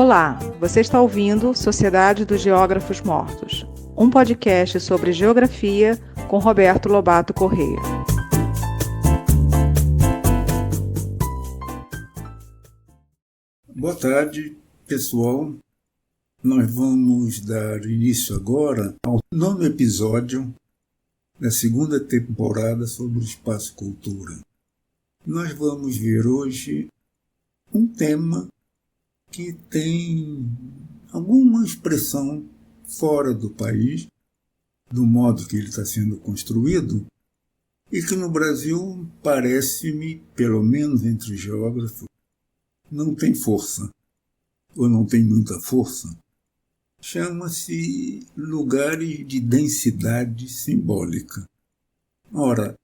Olá, você está ouvindo Sociedade dos Geógrafos Mortos, um podcast sobre geografia com Roberto Lobato Corrêa. Boa tarde, pessoal. Nós vamos dar início agora ao 9º episódio da segunda temporada sobre o Espaço Cultura. Nós vamos ver hoje um tema que tem alguma expressão fora do país, do modo que ele está sendo construído, e que no Brasil parece-me, pelo menos entre os geógrafos, não tem força, ou não tem muita força. Chama-se lugares de densidade simbólica. Ora,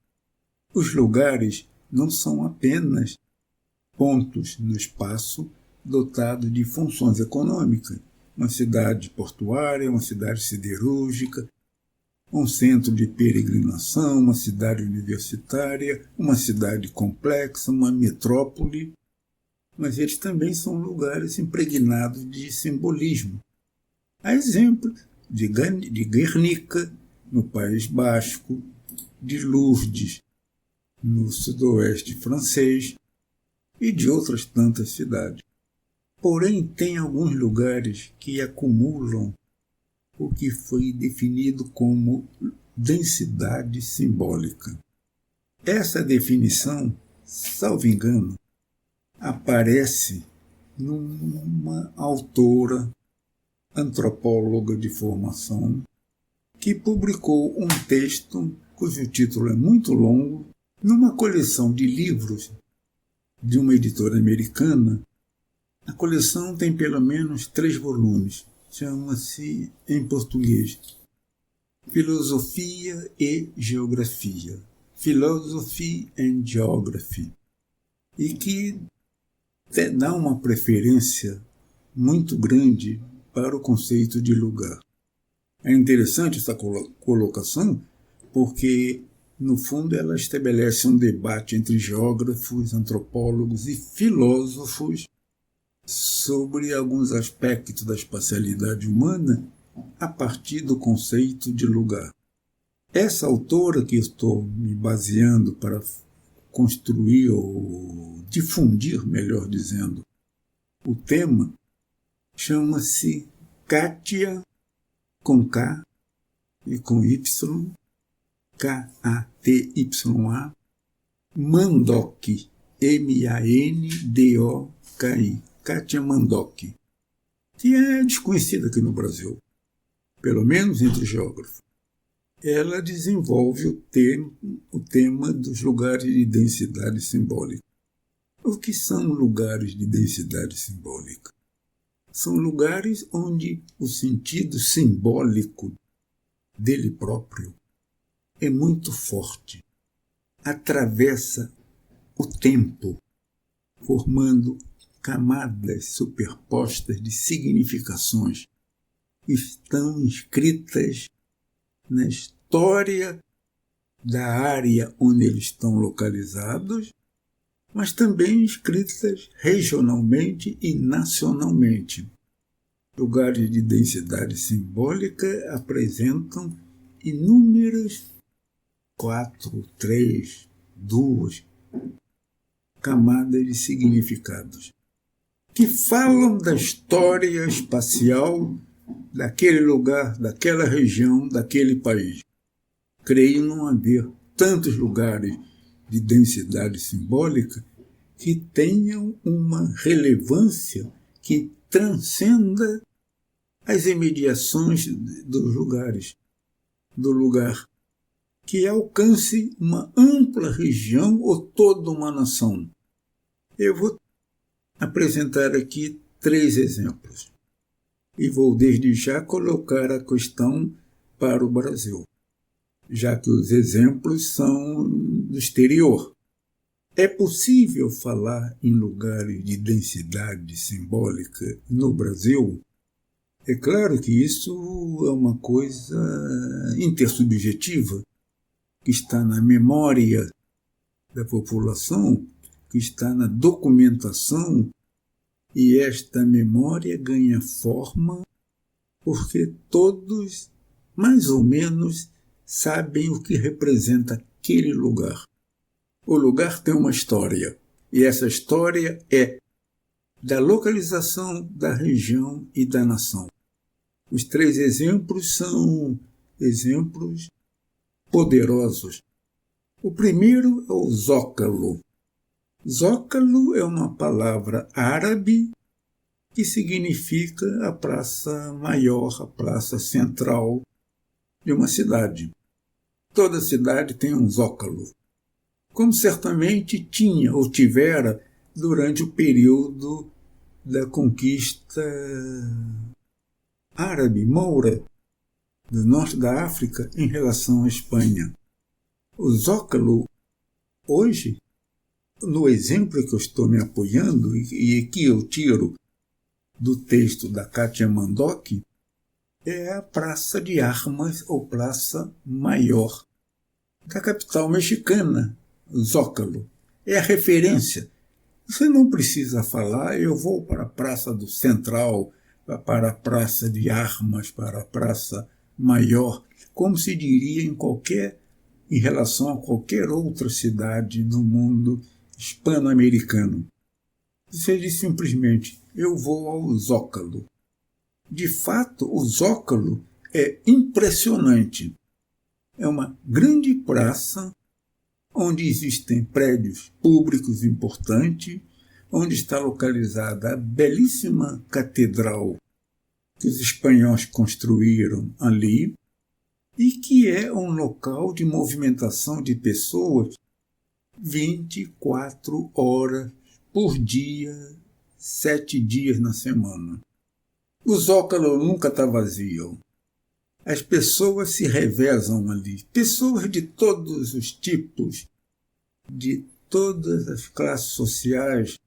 os lugares não são apenas pontos no espaço dotados de funções econômicas. Uma cidade portuária, uma cidade siderúrgica, um centro de peregrinação, uma cidade universitária, uma cidade complexa, uma metrópole. Mas eles também são lugares impregnados de simbolismo. Há exemplos de Guernica, no País Basco, de Lourdes, no sudoeste francês, e de outras tantas cidades. Porém, tem alguns lugares que acumulam o que foi definido como densidade simbólica. Essa definição, salvo engano, aparece numa autora, antropóloga de formação, que publicou um texto cujo título é muito longo, numa coleção de livros de uma editora americana. A coleção tem pelo menos 3 volumes. Chama-se, em português, Filosofia e Geografia. Philosophy and Geography. E que dá uma preferência muito grande para o conceito de lugar. É interessante essa colocação porque, no fundo, ela estabelece um debate entre geógrafos, antropólogos e filósofos sobre alguns aspectos da espacialidade humana a partir do conceito de lugar. Essa autora que eu estou me baseando para construir ou difundir, melhor dizendo, o tema, chama-se Katya, com K e com Y, Katya, Mandoki, Mandoki, Katya Mandoki, que é desconhecida aqui no Brasil, pelo menos entre os geógrafos. Ela desenvolve o tema dos lugares de densidade simbólica. O que são lugares de densidade simbólica? São lugares onde o sentido simbólico dele próprio é muito forte. Atravessa o tempo, formando camadas superpostas de significações que estão inscritas na história da área onde eles estão localizados, mas também inscritas regionalmente e nacionalmente. Lugares de densidade simbólica apresentam inúmeras 2 camadas de significados que falam da história espacial daquele lugar, daquela região, daquele país. Creio não haver tantos lugares de densidade simbólica que tenham uma relevância que transcenda as imediações dos lugares, do lugar, que alcance uma ampla região ou toda uma nação. Eu vou apresentar aqui 3 exemplos e vou desde já colocar a questão para o Brasil, já que os exemplos são do exterior. É possível falar em lugares de densidade simbólica no Brasil? É claro que isso é uma coisa intersubjetiva, que está na memória da população, que está na documentação E esta memória ganha forma porque todos, mais ou menos, sabem o que representa aquele lugar. O lugar tem uma história, e essa história é da localização da região e da nação. Os 3 exemplos são exemplos poderosos. O primeiro é o Zócalo. Zócalo é uma palavra árabe que significa a praça maior, a praça central de uma cidade. Toda cidade tem um zócalo, como certamente tinha ou tivera durante o período da conquista árabe, moura, do norte da África em relação à Espanha. O zócalo, hoje, no exemplo que eu estou me apoiando e que eu tiro do texto da Kátia Mandoki, é a Praça de Armas ou Praça Maior da capital mexicana, Zócalo. É a referência. Você não precisa falar, eu vou para a Praça do Central, para a Praça de Armas, para a Praça Maior, como se diria em relação a qualquer outra cidade no mundo hispano-americano. Você diz simplesmente, eu vou ao Zócalo. De fato, o Zócalo é impressionante. É uma grande praça onde existem prédios públicos importantes, onde está localizada a belíssima catedral que os espanhóis construíram ali e que é um local de movimentação de pessoas 24 horas por dia, 7 dias na semana. O Zócalo nunca está vazio. As pessoas se revezam ali. Pessoas de todos os tipos, de todas as classes sociais,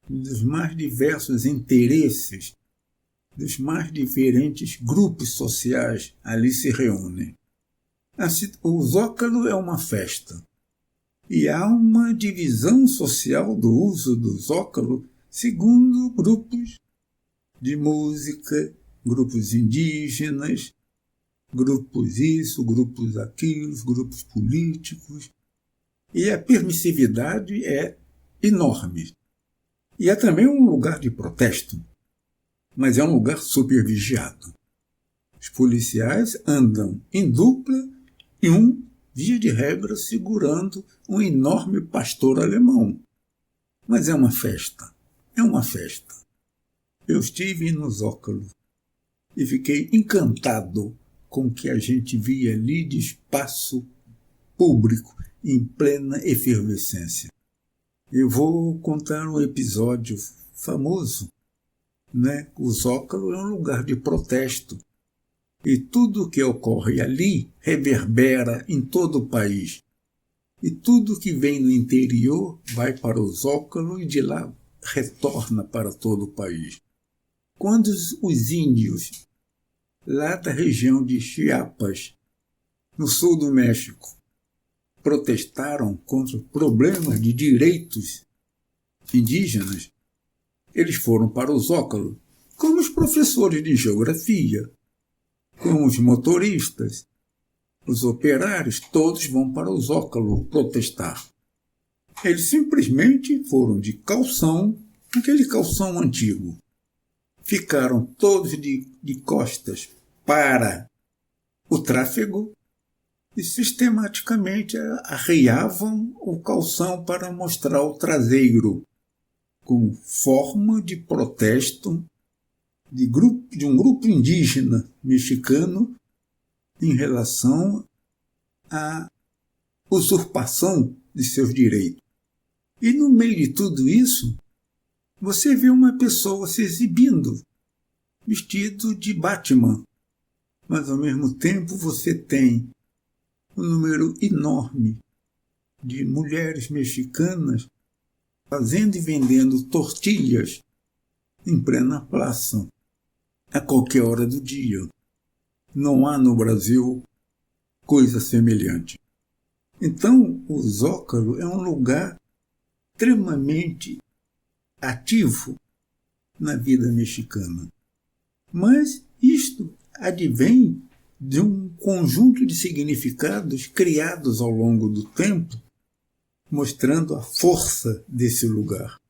dos mais diversos interesses, dos mais diferentes grupos sociais ali se reúnem. O Zócalo é uma festa. E há uma divisão social do uso do Zócalo segundo grupos de música, grupos indígenas, grupos isso, grupos aquilo, grupos políticos. E a permissividade é enorme. E é também um lugar de protesto, mas é um lugar supervigiado. Os policiais andam em dupla e via de regra, segurando um enorme pastor alemão. Mas é uma festa. É uma festa. Eu estive no Zócalo e fiquei encantado com o que a gente via ali de espaço público em plena efervescência. Eu vou contar um episódio famoso, né? O Zócalo é um lugar de protesto. E tudo o que ocorre ali reverbera em todo o país. E tudo que vem do interior vai para o Zócalo e de lá retorna para todo o país. Quando os índios, lá da região de Chiapas, no sul do México, protestaram contra problemas de direitos indígenas, eles foram para o Zócalo, como os professores de geografia, como os motoristas, os operários, todos vão para o Zócalo protestar. Eles simplesmente foram de calção, aquele calção antigo. Ficaram todos de costas para o tráfego e sistematicamente arriavam o calção para mostrar o traseiro, como forma de protesto de um grupo indígena mexicano em relação à usurpação de seus direitos. E no meio de tudo isso, você vê uma pessoa se exibindo, vestido de Batman, mas ao mesmo tempo você tem um número enorme de mulheres mexicanas fazendo e vendendo tortilhas em plena praça, a qualquer hora do dia. Não há no Brasil coisa semelhante. Então, o Zócalo é um lugar extremamente ativo na vida mexicana. Mas isto advém de um conjunto de significados criados ao longo do tempo, mostrando a força desse lugar.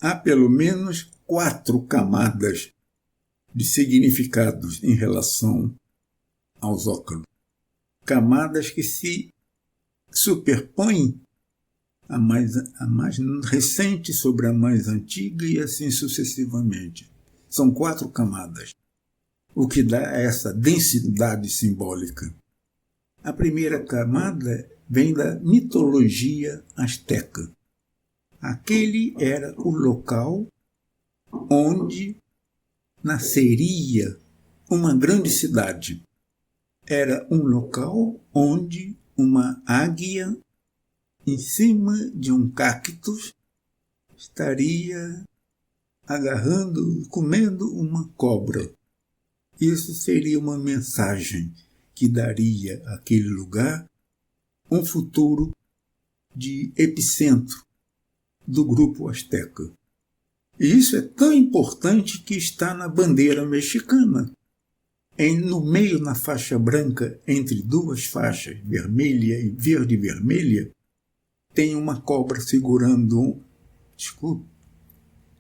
Há pelo menos 4 camadas de significados em relação ao Zócalo. Camadas que se superpõem a mais recente sobre a mais antiga e assim sucessivamente. São 4 camadas, o que dá essa densidade simbólica. A primeira camada vem da mitologia asteca. Aquele era o local onde nasceria uma grande cidade. Era um local onde uma águia, em cima de um cactus, estaria agarrando, comendo uma cobra. Isso seria uma mensagem que daria àquele lugar um futuro de epicentro do grupo asteca. E isso é tão importante que está na bandeira mexicana. No meio, na faixa branca, entre 2 faixas, vermelha e verde-vermelha, tem uma cobra segurando...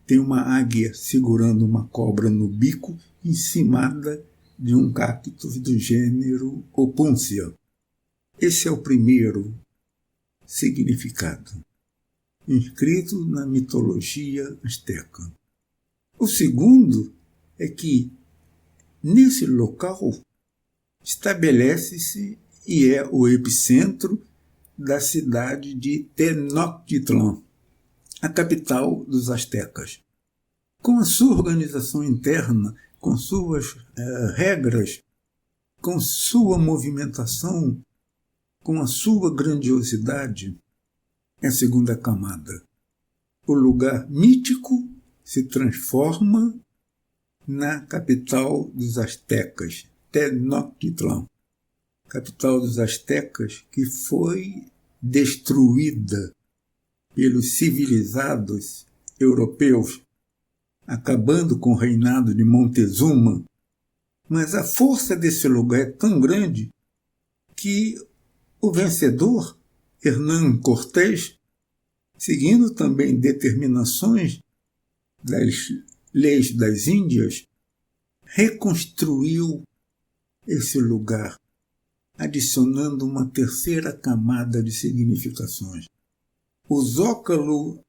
tem uma águia segurando uma cobra no bico, encimada de um cactus do gênero Opuntia. Esse é o primeiro significado, inscrito na mitologia asteca. O segundo é que, nesse local, estabelece-se e é o epicentro da cidade de Tenochtitlan, a capital dos astecas. Com a sua organização interna, com suas regras, com sua movimentação, com a sua grandiosidade, é a segunda camada. O lugar mítico se transforma na capital dos astecas, Tenochtitlan, capital dos astecas que foi destruída pelos civilizados europeus, acabando com o reinado de Montezuma. Mas a força desse lugar é tão grande que o vencedor, Hernán Cortés, seguindo também determinações das leis das Índias, reconstruiu esse lugar, adicionando uma terceira camada de significações. O zócalo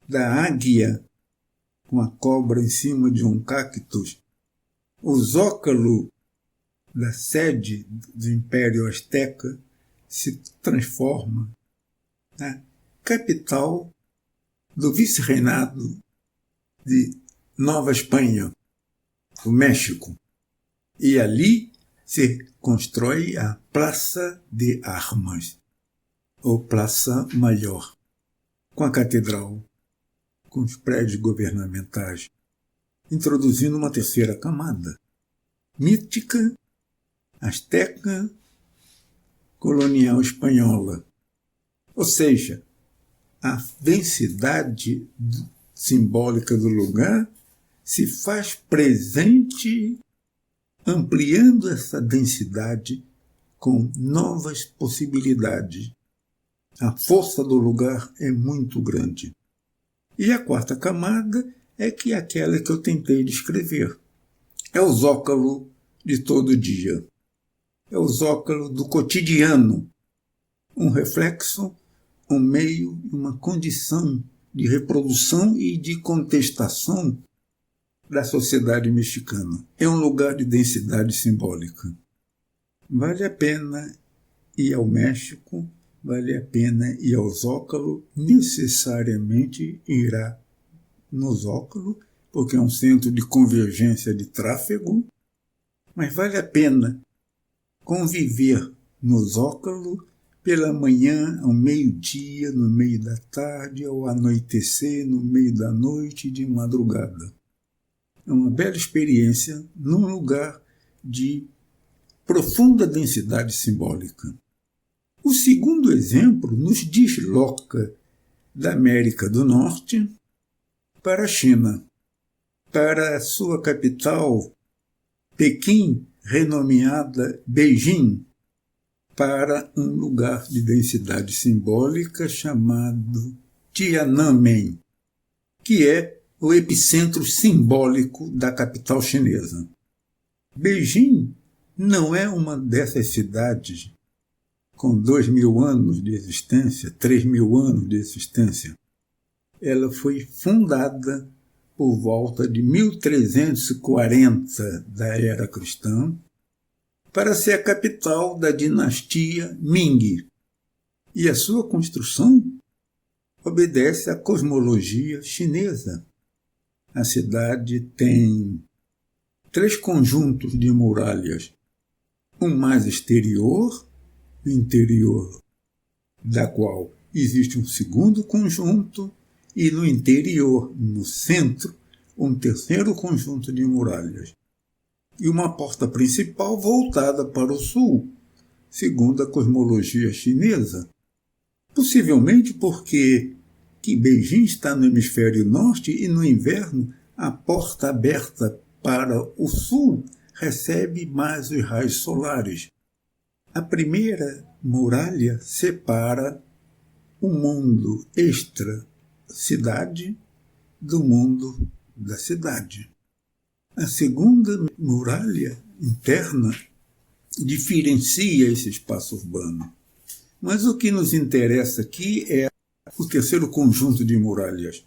da águia, com a cobra em cima de um cactus, o zócalo da sede do Império Azteca se transforma na capital do vice-reinado de Nova Espanha, o México. E ali se constrói a Praça de Armas, ou Praça Maior, com a catedral, com os prédios governamentais, introduzindo uma terceira camada, mítica, asteca, colonial espanhola. Ou seja, a densidade simbólica do lugar se faz presente, ampliando essa densidade com novas possibilidades. A força do lugar é muito grande. E a quarta camada é aquela que eu tentei descrever. É o zócalo de todo dia. É o zócalo do cotidiano. Um reflexo, um meio, uma condição de reprodução e de contestação da sociedade mexicana. É um lugar de densidade simbólica. Vale a pena ir ao México, vale a pena ir ao Zócalo, necessariamente irá no Zócalo, porque é um centro de convergência de tráfego, mas vale a pena conviver no Zócalo pela manhã, ao meio-dia, no meio da tarde, ao anoitecer, no meio da noite e de madrugada. É uma bela experiência num lugar de profunda densidade simbólica. O segundo exemplo nos desloca da América do Norte para a China. para sua capital, Pequim, renomeada Beijing, para um lugar de densidade simbólica chamado Tiananmen, que é o epicentro simbólico da capital chinesa. Beijing não é uma dessas cidades com 2.000 anos de existência, 3.000 anos de existência. Ela foi fundada por volta de 1340 da era cristã, para ser a capital da dinastia Ming. E a sua construção obedece à cosmologia chinesa. A cidade tem 3 conjuntos de muralhas, um mais exterior, no interior da qual existe um segundo conjunto, e no interior, no centro, um terceiro conjunto de muralhas. E uma porta principal voltada para o sul, segundo a cosmologia chinesa. Possivelmente porque Beijing está no hemisfério norte e no inverno a porta aberta para o sul recebe mais os raios solares. A primeira muralha separa o mundo extra-cidade do mundo da cidade. A segunda muralha interna diferencia esse espaço urbano. Mas o que nos interessa aqui é o terceiro conjunto de muralhas,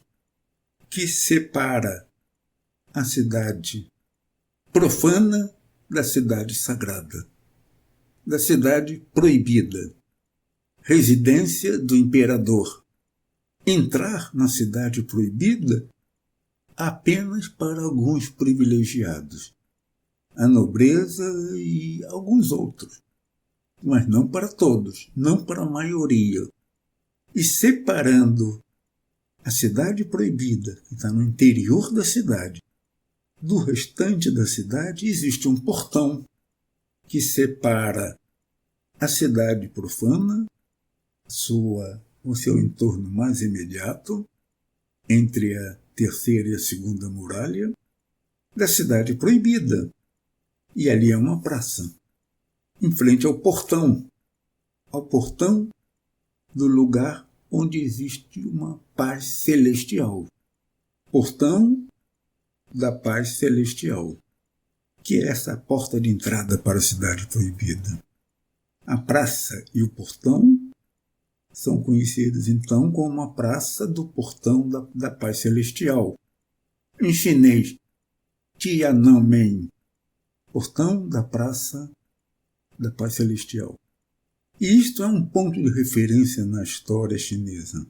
que separa a cidade profana da cidade sagrada, da cidade proibida, residência do imperador. Entrar na cidade proibida apenas para alguns privilegiados, a nobreza e alguns outros, mas não para todos, não para a maioria. E separando a cidade proibida, que está no interior da cidade, do restante da cidade, existe um portão que separa a cidade profana, o seu entorno mais imediato, entre a terceira e a segunda muralha, da cidade proibida. E ali é uma praça, em frente ao portão do lugar onde existe uma paz celestial. Portão da paz celestial, que é essa porta de entrada para a cidade proibida. A praça e o portão são conhecidos então como a praça do portão da paz celestial. Em chinês, Tiananmen, portão da praça da paz celestial. E isto é um ponto de referência na história chinesa.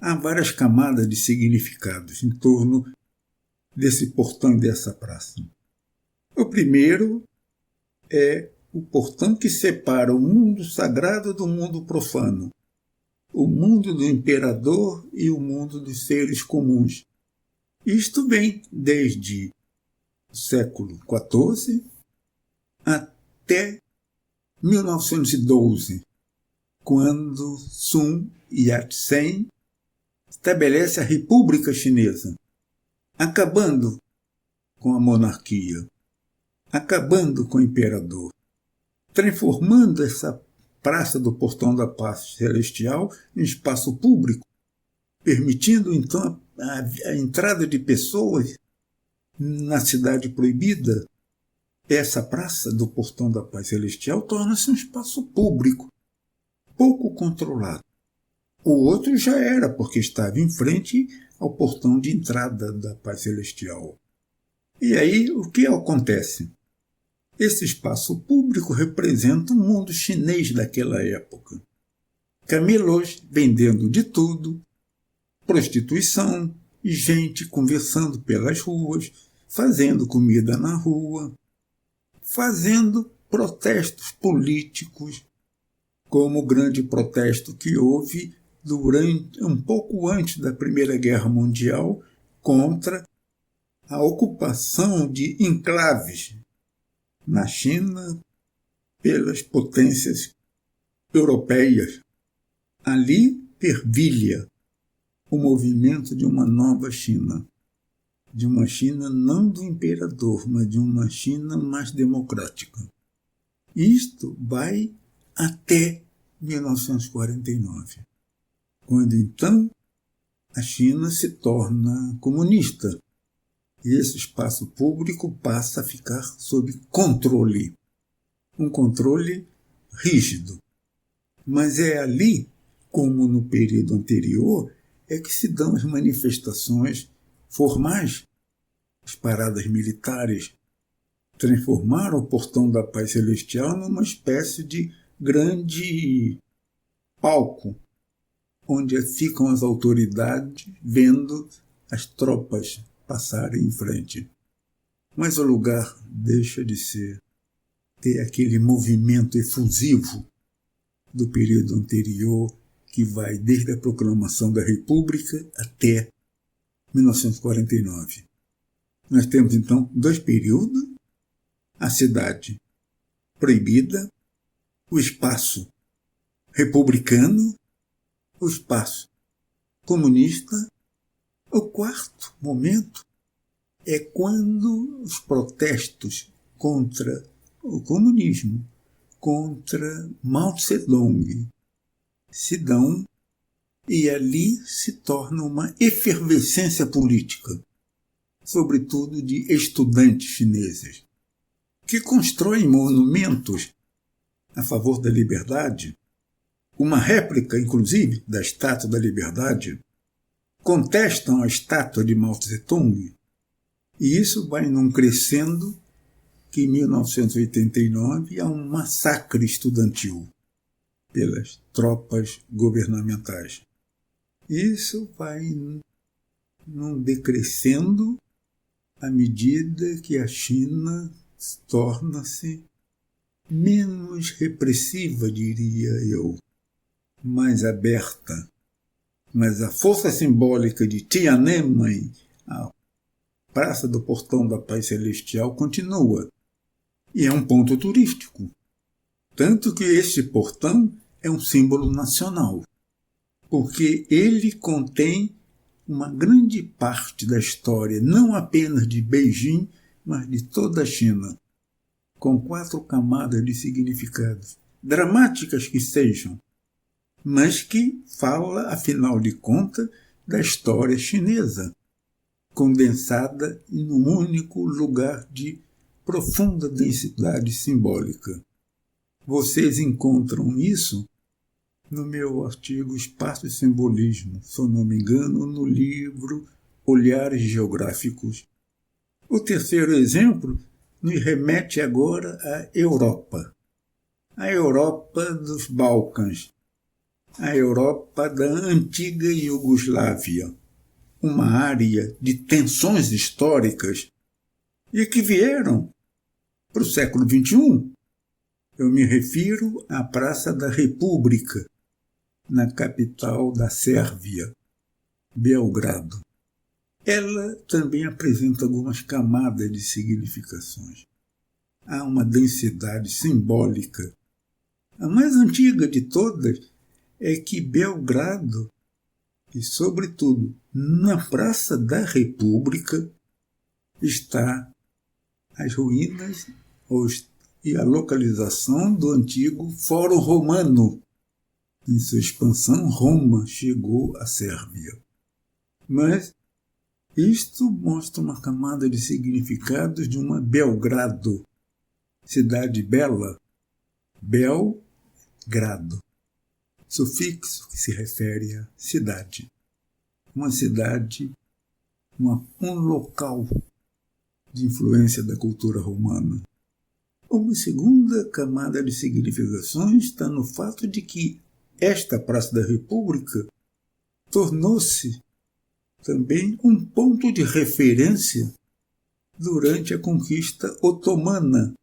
Há várias camadas de significados em torno desse portão e dessa praça. O primeiro é o portão que separa o mundo sagrado do mundo profano, o mundo do imperador e o mundo dos seres comuns. Isto vem desde o século XIV até 1912, quando Sun Yat-sen estabelece a República Chinesa, acabando com a monarquia, acabando com o imperador, transformando essa Praça do Portão da Paz Celestial em espaço público, permitindo então a entrada de pessoas na cidade proibida. Essa Praça do Portão da Paz Celestial torna-se um espaço público, pouco controlado. O outro já era, porque estava em frente ao portão de entrada da Paz Celestial. E aí, o que acontece? Esse espaço público representa o mundo chinês daquela época. Camelôs vendendo de tudo, prostituição, gente conversando pelas ruas, fazendo comida na rua, fazendo protestos políticos, como o grande protesto que houve um pouco antes da Primeira Guerra Mundial contra a ocupação de enclaves na China pelas potências europeias. Ali fervilha o movimento de uma nova China, de uma China não do imperador, mas de uma China mais democrática. Isto vai até 1949, quando então a China se torna comunista e esse espaço público passa a ficar sob controle, um controle rígido. Mas é ali, como no período anterior, é que se dão as manifestações formais. As paradas militares transformaram o Portão da Paz Celestial numa espécie de grande palco, onde ficam as autoridades vendo as tropas passarem em frente. Mas o lugar deixa de ter aquele movimento efusivo do período anterior, que vai desde a proclamação da República até 1949. Nós temos, então, dois períodos: a cidade proibida, o espaço republicano, o espaço comunista. O quarto momento é quando os protestos contra o comunismo, contra Mao Tse-tung, se dão e ali se torna uma efervescência política, sobretudo de estudantes chineses, que constroem monumentos a favor da liberdade, uma réplica, inclusive, da Estátua da Liberdade, contestam a estátua de Mao Tse-tung, e isso vai num crescendo que em 1989 há um massacre estudantil pelas tropas governamentais. Isso vai num decrescendo à medida que a China torna-se menos repressiva, diria eu, mais aberta. Mas a força simbólica de Tiananmen, a Praça do Portão da Paz Celestial, continua. E é um ponto turístico. Tanto que este portão é um símbolo nacional, porque ele contém uma grande parte da história, não apenas de Beijing, mas de toda a China, com 4 camadas de significados, dramáticas que sejam, mas que fala, afinal de contas, da história chinesa, condensada em um único lugar de profunda densidade simbólica. Vocês encontram isso no meu artigo Espaço e Simbolismo, se eu não me engano, no livro Olhares Geográficos. O terceiro exemplo nos remete agora à Europa. A Europa dos Balcãs, a Europa da antiga Iugoslávia, uma área de tensões históricas e que vieram para o século XXI. Eu me refiro à Praça da República, na capital da Sérvia, Belgrado. Ela também apresenta algumas camadas de significações. Há uma densidade simbólica. A mais antiga de todas é que Belgrado, e sobretudo na Praça da República, está as ruínas e a localização do antigo Fórum Romano. Em sua expansão, Roma chegou à Sérvia. Mas isto mostra uma camada de significados de uma Belgrado, cidade bela, Belgrado, sufixo que se refere à cidade. Uma cidade, um local de influência da cultura romana. Uma segunda camada de significações está no fato de que esta Praça da República tornou-se também um ponto de referência durante a conquista otomana,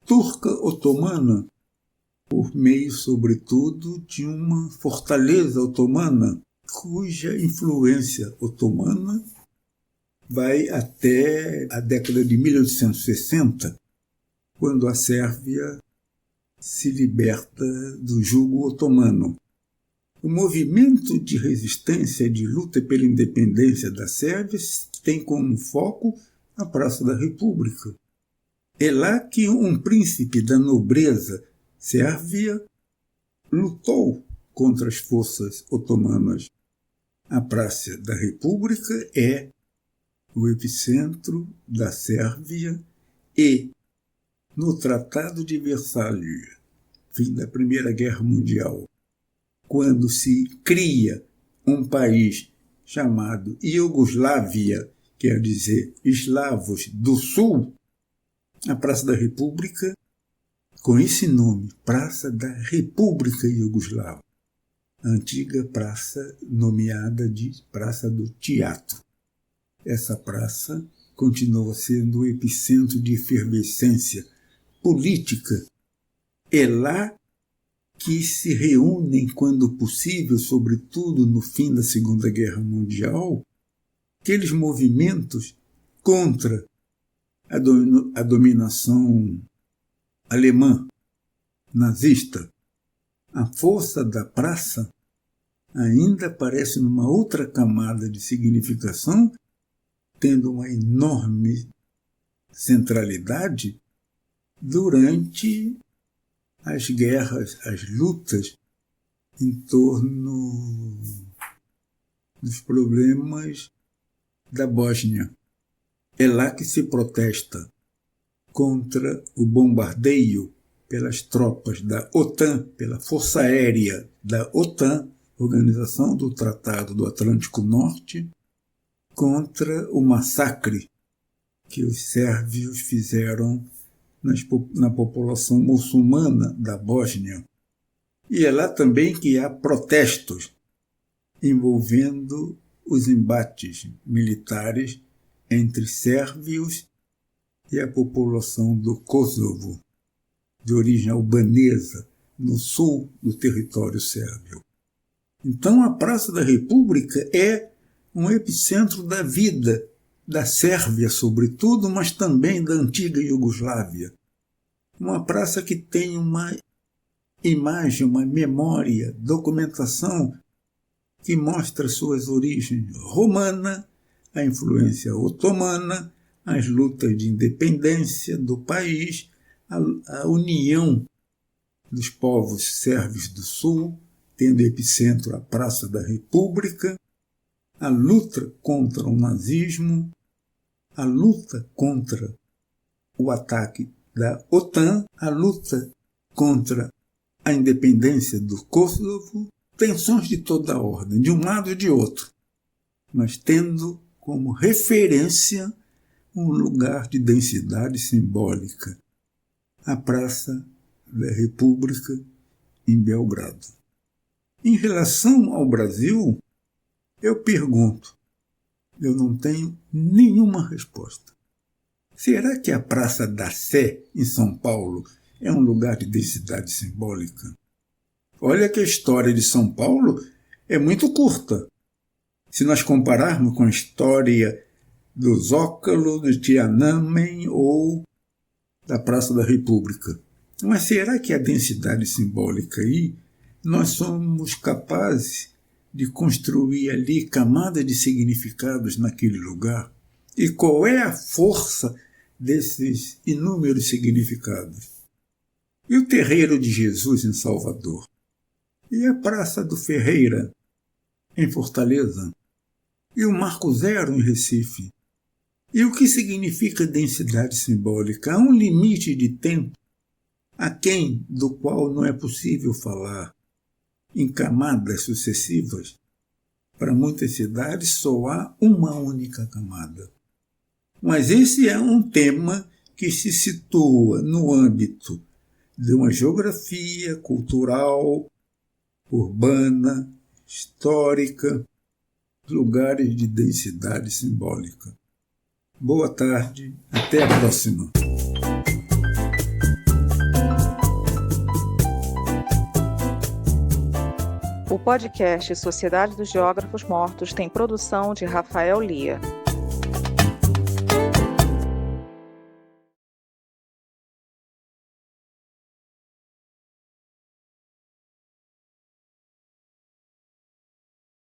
turca-otomana, por meio, sobretudo, de uma fortaleza otomana, cuja influência otomana vai até a década de 1860, quando a Sérvia se liberta do jugo otomano. O movimento de resistência, de luta pela independência da Sérvia tem como foco a Praça da República. É lá que um príncipe da nobreza sérvia lutou contra as forças otomanas. A Praça da República é o epicentro da Sérvia e, no Tratado de Versalhes, fim da Primeira Guerra Mundial, quando se cria um país chamado Iugoslávia, quer dizer, eslavos do Sul, a Praça da República, com esse nome, Praça da República Iugoslava, a antiga praça nomeada de Praça do Teatro. Essa praça continua sendo o epicentro de efervescência política. É lá que se reúnem, quando possível, sobretudo no fim da Segunda Guerra Mundial, aqueles movimentos contra a dominação alemã, nazista. A força da praça ainda aparece numa outra camada de significação, tendo uma enorme centralidade durante as guerras, as lutas em torno dos problemas da Bósnia. É lá que se protesta contra o bombardeio pelas tropas da OTAN, pela Força Aérea da OTAN, Organização do Tratado do Atlântico Norte, contra o massacre que os sérvios fizeram na população muçulmana da Bósnia. E é lá também que há protestos envolvendo os embates militares entre sérvios e a população do Kosovo, de origem albanesa, no sul do território sérvio. Então a Praça da República é um epicentro da vida da Sérvia, sobretudo, mas também da antiga Iugoslávia. Uma praça que tem uma imagem, uma memória, documentação que mostra suas origens romana, a influência otomana, as lutas de independência do país, a união dos povos sérvios do Sul, tendo epicentro a Praça da República, a luta contra o nazismo, a luta contra o ataque da OTAN, a luta contra a independência do Kosovo, tensões de toda a ordem, de um lado e de outro, mas tendo como referência um lugar de densidade simbólica, a Praça da República em Belgrado. Em relação ao Brasil, eu pergunto, eu não tenho nenhuma resposta. Será que a Praça da Sé, em São Paulo, é um lugar de densidade simbólica? Olha que a história de São Paulo é muito curta. Se nós compararmos com a história do Zócalo, do Tiananmen ou da Praça da República. Mas será que a densidade simbólica aí, nós somos capazes de construir ali camadas de significados naquele lugar? E qual é a força desses inúmeros significados? E o Terreiro de Jesus em Salvador? E a Praça do Ferreira em Fortaleza? E o Marco Zero em Recife? E o que significa densidade simbólica? Há um limite de tempo aquém do qual não é possível falar em camadas sucessivas. Para muitas cidades só há uma única camada. Mas esse é um tema que se situa no âmbito de uma geografia cultural, urbana, histórica, lugares de densidade simbólica. Boa tarde, até a próxima. O podcast Sociedade dos Geógrafos Mortos tem produção de Rafael Lia.